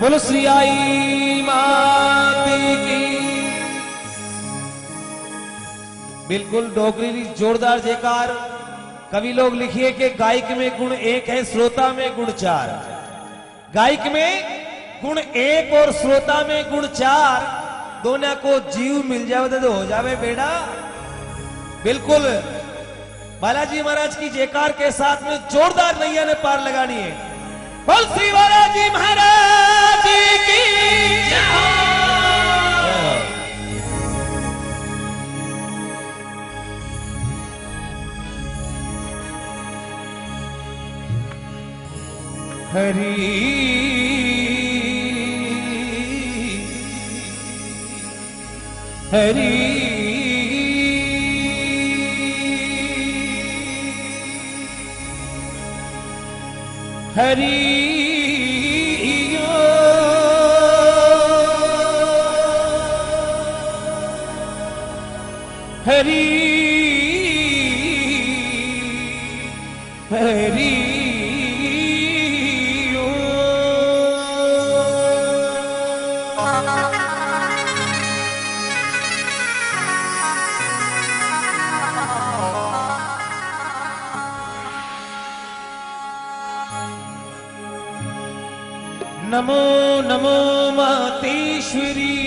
बोलो श्री आई माते की। बिल्कुल डोगरी जोरदार जयकार। कवि लोग लिखिए कि गायक में गुण एक है, श्रोता में गुण चार। गायक में गुण एक और श्रोता में गुण चार, दोनों को जीव मिल जावे तो हो जावे बेड़ा। बिल्कुल बालाजी महाराज की जयकार के साथ में जोरदार नैया ने पार लगानी है। बोल श्री बालाजी महाराज की जय हो। हरि हरि हरि हरि हरि नमो नमो मातेश्वरी,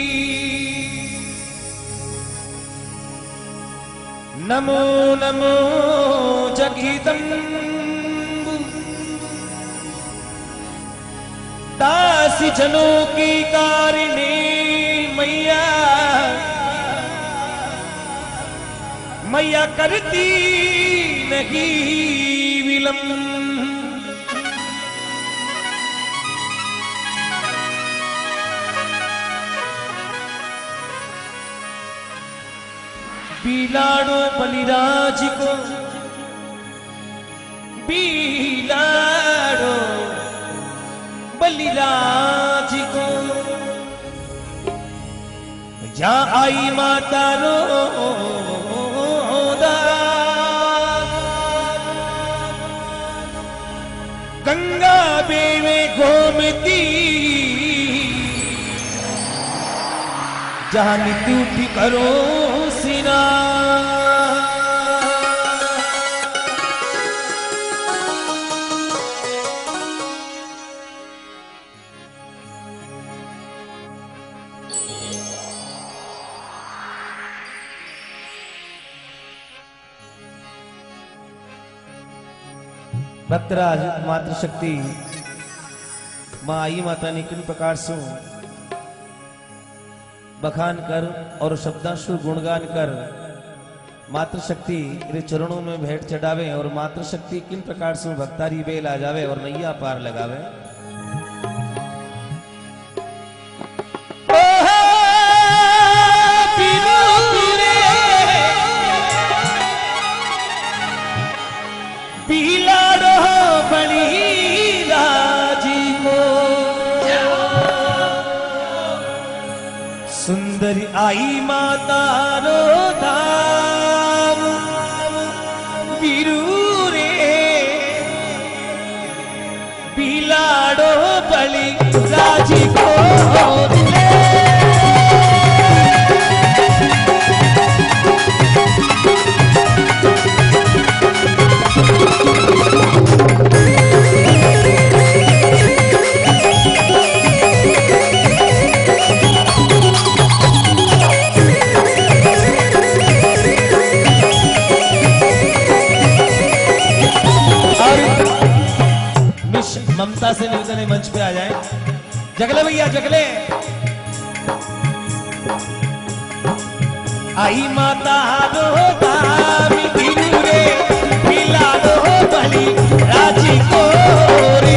नमो नमो जगदम्ब। दासी जनों की कारिणी मैया, मैया करती नहीं विलंब। बिलाड़ो बलिराज को, बिलाड़ो बलिराज को, जहाँ आई माता रोदा। गंगा बेवे घूमती, जहाँ नित्य उठी करो सिना। भक्तराज मातृशक्ति माँ आई माता ने किन प्रकार से बखान कर और शब्दांशु गुणगान कर मातृशक्ति के चरणों में भेंट चढ़ावे और मातृशक्ति किन प्रकार से भक्तारी बेल आ जावे और नैया पार लगावे। सुंदरी आई माता रो धाम, वीरू रे बिलाड़ो बलि राजी को ममता से निवेदन है, मंच पे आ जाए। जगले भैया जगले। आई माता रो दामी वीरू रे बिलाड़ो बलि राजी को रे।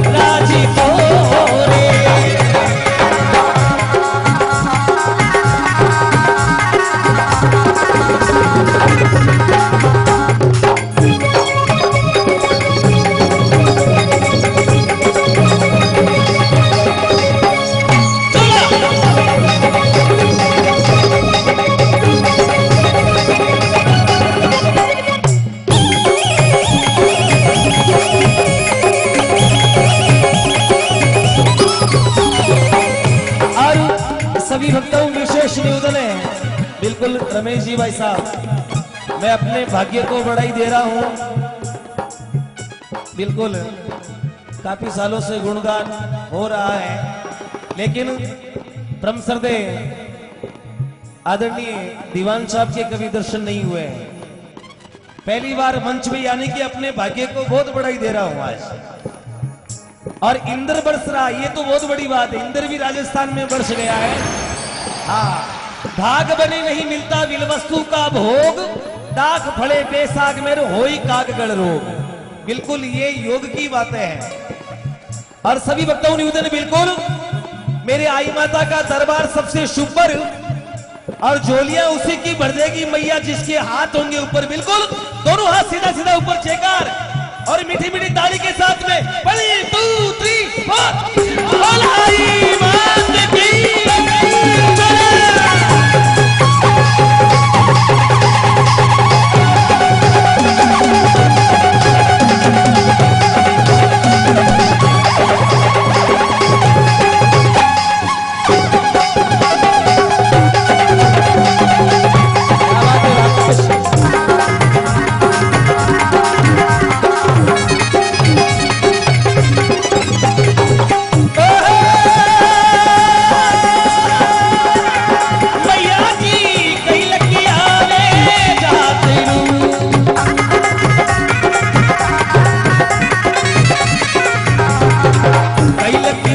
राजी को रे। सभी भक्तों विशेष निवेदन है, बिल्कुल रमेश जी भाई साहब, मैं अपने भाग्य को बढ़ाई दे रहा हूं। बिल्कुल काफी सालों से गुणगान हो रहा है, लेकिन परम श्रद्धे आदरणीय दीवान साहब के कभी दर्शन नहीं हुए हैं। पहली बार मंच में आने की अपने भाग्य को बहुत बढ़ाई दे रहा हूं आज। और इंद्र बरस रहा, ये तो बहुत बड़ी बात है, इंद्र भी राजस्थान में बरस गया है। हाँ, भाग बने नहीं मिलता विल वस्तु का भोग, दाख फड़े बेसाग में होई कागगढ़ रोग। बिल्कुल ये योग की बातें हैं। और सभी भक्तों निवेदन, बिल्कुल मेरे आई माता का दरबार सबसे शुभ पर, और झोलियां उसी की भर देगी मैया जिसके हाथ होंगे ऊपर। बिल्कुल दोनों हाथ सीधा सीधा ऊपर चेकार और मीठी मीठी ताली के साथ में 1 2 3 4 आई माता की कई